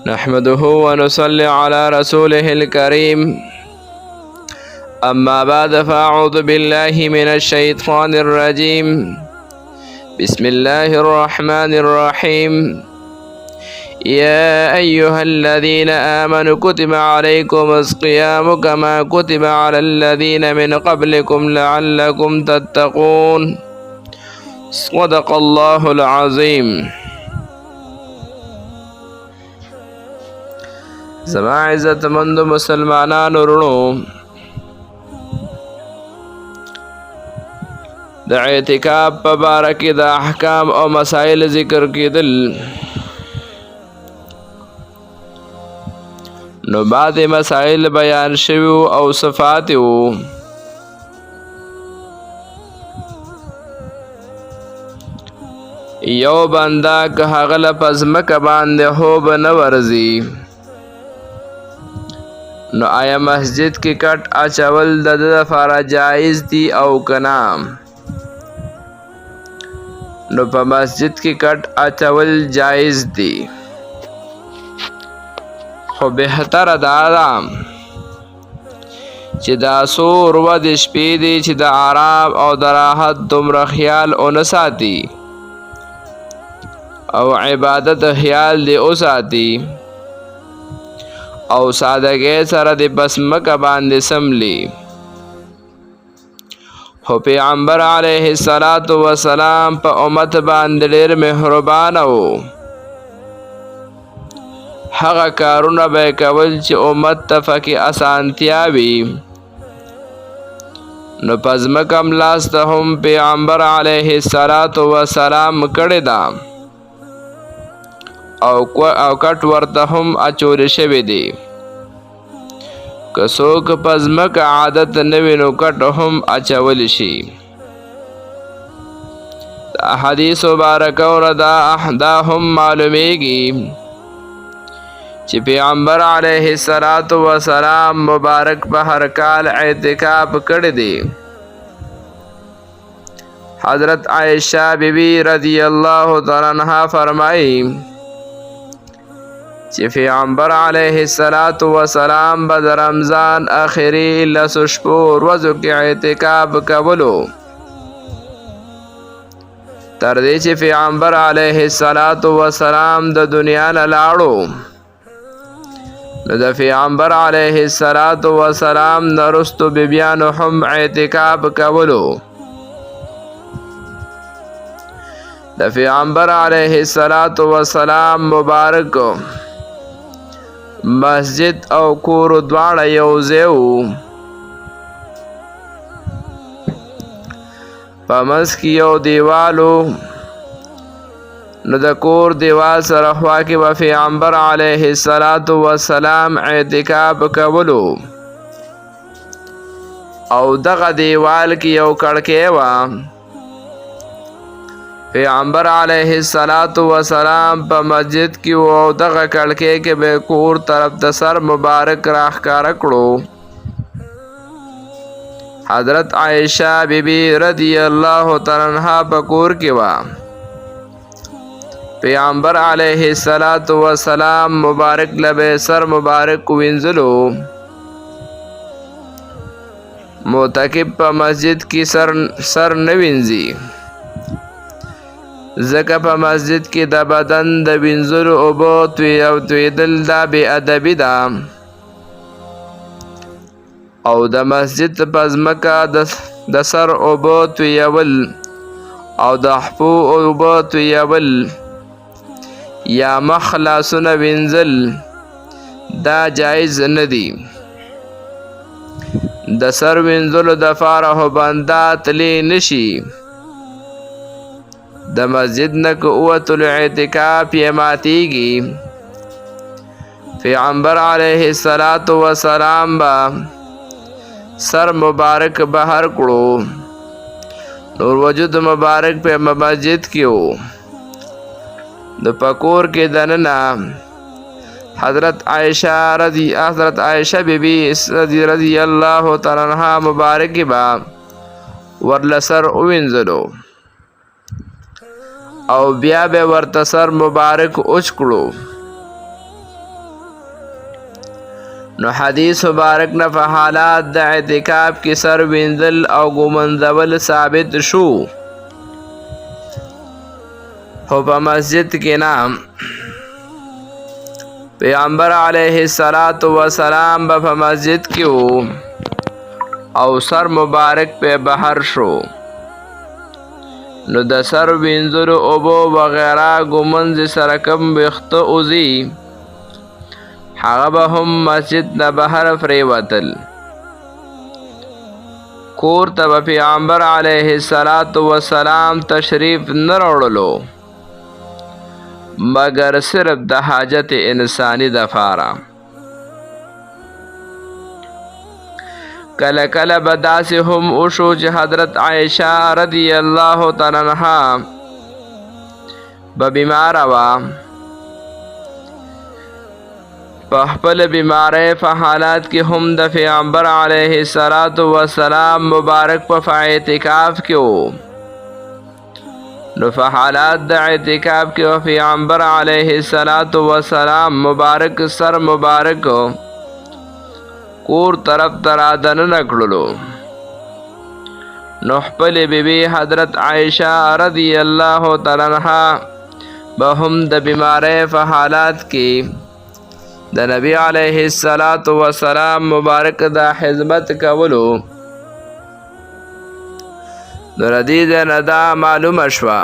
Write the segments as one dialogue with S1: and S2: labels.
S1: نحمده ونصلي على رسوله الكريم أما بعد فأعوذ بالله من الشيطان الرجيم بسم الله الرحمن الرحيم يا أيها الذين آمنوا كتب عليكم الصيام كما كتب على الذين من قبلكم لعلكم تتقون صدق الله العظيم. زما عزت مند مسلمانانو ورونو، د اعتکاف په باره کې د احکام او مسائل ذکر کېدل. نو بعض مسائل بیان شوي او صفات وو. یو بنده که هغه له په ځمکه باندې خوب نه ورځي، نو آیا مسجد کې کټ اچول د ده لپاره جایز دي او که نه؟ نو په مسجد کې کټ اچول جایز دي، خو بهتره دا ده چې دا څو ورځې شپې دي چې د آرام او د راحت دومره خیال ونه ساتي او عبادت خیال دې وساتي او سادګۍ سره د په ځمکه باندې سملي. خو پیغمبر علیه السلام په امت باندې ډېر مهربانه و. هغه کارونه به یې کول چې امت ته پکې اسانتیا وي. نو په ځمکه ملاسته هم پیغمبر علیه السلام کړې ده او کټ ورته هم اچول شوی دی. که څوک په ځمکه عادت نه وي نو کټ هم اچول شي. د احادیثو مبارکو دا هم معلومیږي چې پیغمبر علیه السلام مبارک په هر کال اعتکاف کړی دی. حضرت عائشہ بیبی رضی الله تعالی عنها فرمایي چې پیغمبر علیه السلام به د رمضان آخري لسو شپو ورځو کې اعتکاف کولو، تر دې چې پیغمبر علیه السلام د دنیا نه لاړو. نو د پیغمبر علیه السلام نه وروستو بیبیانو هم اعتکاف کولو. د پیغمبر علیه السلام مبارک مسجد او کور دواړه یو ځای وو. په منځ کې یو دیوال و. نو د کور دیوال سره خوا کې به پیغمبر علیه السلام اعتکاف کولو او دغه دیوال کې یو کړکۍ وه. پیغمبر علیه السلام په مسجد کې و او دغه کړکۍ کې به کور طرف ته سر مبارک راښکاره کړو. حضرت عائشہ بیبی رضی الله تعالی عنها په کور کې وه. پیغمبر علیه السلام مبارک له به سر مبارک وینځلو. معتکف په مسجد کې سر نه وینځي، ځکه په مسجد کې د بدن د وینځلو اوبه تویدل دا بې ادبي ده او د مسجد په ځمکه د سر اوبه تویول او د پښو اوبه تویول یا مخ لاسونه وینځل دا جایز نه دي. د سر وینځلو دپاره خو بنده تلی نشي. د مسجد نه که ووتلو اعتکاف یې ماتیږي. پیغمبر علیه السلام به سر مبارک بهر کړو. نور وجود مبارک په مسجد کې و. د پکور کې دننه حضرت عائشہ بیبی رضی الله تعالی عنها مبارک به ورله سر ووینځلو او بیا به ورته سر مبارک اوچ کړو. نو حدیث مبارک نه په حالات د اعتکاف کې سر وینځل او ګومنځول ثابت شو، خو په مسجد کې نه. پیغمبر علیه السلام به په مسجد کې و او سر مبارک په بهر شو، نو د سر وینځلو اوبو وغیره ګومنځ سره کوم ویښته وځي هغه به هم مسجد نه بهر پرېوتل. کور ته به پیغمبر علیه السلام تشریف نه راوړلو مګر صرف د حاجت انسانی دپاره. کله کله به داسې هم وشو چې حضرت عایشه رضی الله تعالی عنها به بیماره وه. په خپل بیماری په حالات کې هم د پیغمبر علیه السلام مبارک په اعتکاف کې و. نو په حالات د اعتکاف کې پیغمبر علیه السلام مبارک سر مبارک کور طرف ته رادننه کړلو. نو خپلې بیبي حضرت عایشه رضی الله تعالی عنها به هم د بیماری په حالات کې د نبی علیه السلام مبارک د خدمت کولو. نو ردی د ندا معلومه شوه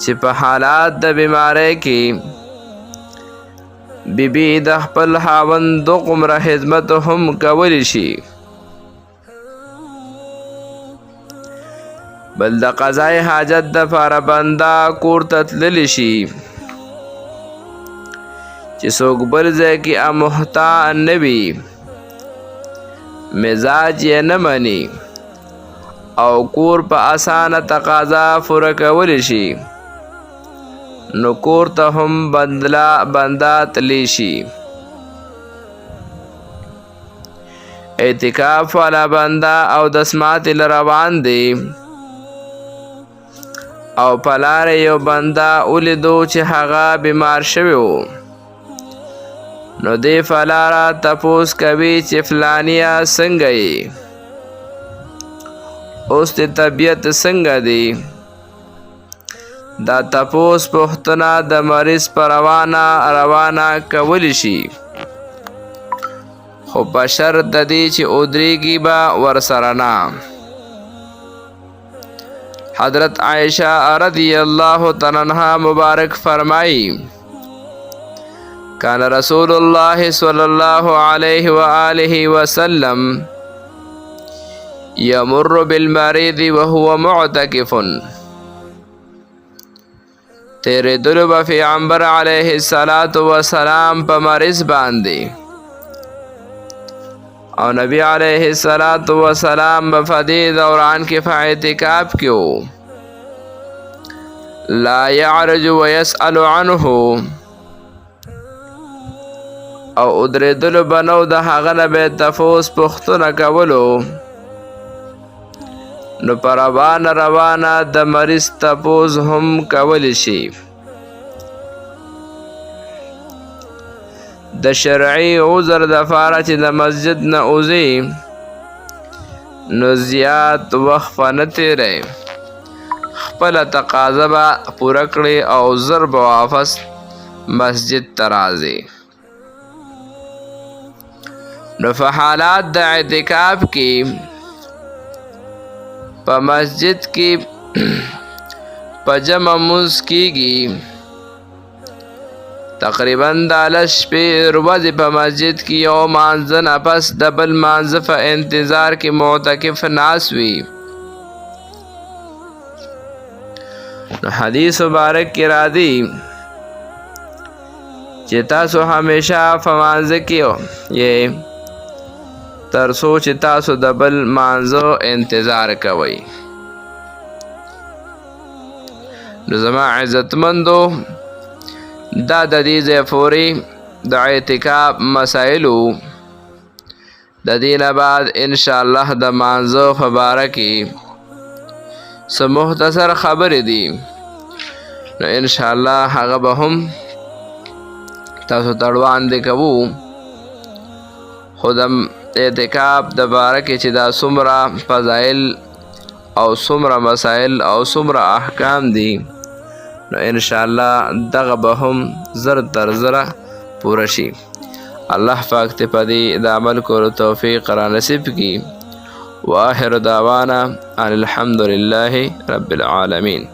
S1: چې په حالات د بیماری کې بیبي د خپل خاوند دومره خدمت هم کولی شي، بل د قضای حاجت دپاره بنده کور ته تللی شي چې څوک بل ځای کې امحتا نه وي، مزاج یې نه مني او کور په اسانه تقاضا پوره کولی شي، نو کور ته هم بنده تلی شي. اعتکاف والا بنده او دسمات روان دی او په لاره یو بنده ولیدو چې هغه بیمار شوی و. نو دی په لاره تپوس کوي چې فلانیه څنګه یې، اوس د طبیعت څنګه دی. دا تپوس پوښتنه د مریض په روانه کولی شي، خو په شرط د دې چې ودرېږي به ورسره نه. حضرت عایشه رضی الله تعالی عنها مبارک فرمایي کان رسول الله صلی الله علیه و آله وسلم یمر بالمریض وهو معتکف. تیرېدلو به پیغمبر علیه السلام په مریض باندې او نبی علیه السلام به په دې دوران کې په اعتکاف کې و. لا یعرج ویسأل عنه، او ادرېدلو به نو د هغه نه به تپوس پوښتنه کولو. نو په روانه د مریض تپوس هم کولی شي. د شرعي عذر دپاره چې د مسجد نه وځي نو زیات وخت به نه تیری، خپله تقاضا به پوره کړي او زر به واپس مسجد ته راځي. نو په حالات د اعتکاف کې په مسجد کې په جمع مونځ کېږي. تقریبا د لس شپې ورځې په مسجد کې یو مانځه نه پس د بل مانځه په انتظار کې معتکف ناست وي. نو حدیث مبارک کې راځي چې تاسو همیشه په مانځه کې یې تر څو چې تاسو د بل مانځه انتظار کوئ. نو زما عزتمندو دا د دې ځای پورې د اعتکاف مسایلو، د دې نه بعد انشاءالله د مانځه په باره کې څه مختصر خبرې دي، نو انشاءالله هغه به هم تاسو ته وړاندې کوو. خو د اعتکاف د باره کې چې دا څومره فضایل او څومره مسائل او څومره احکام دي نو انشاءالله دغه به هم زر تر زره پوره شي. الله پاک ته په دې د عمل کولو توفیق را نصیب کړي. وآخر دعوانا ان الحمد لله رب العالمین.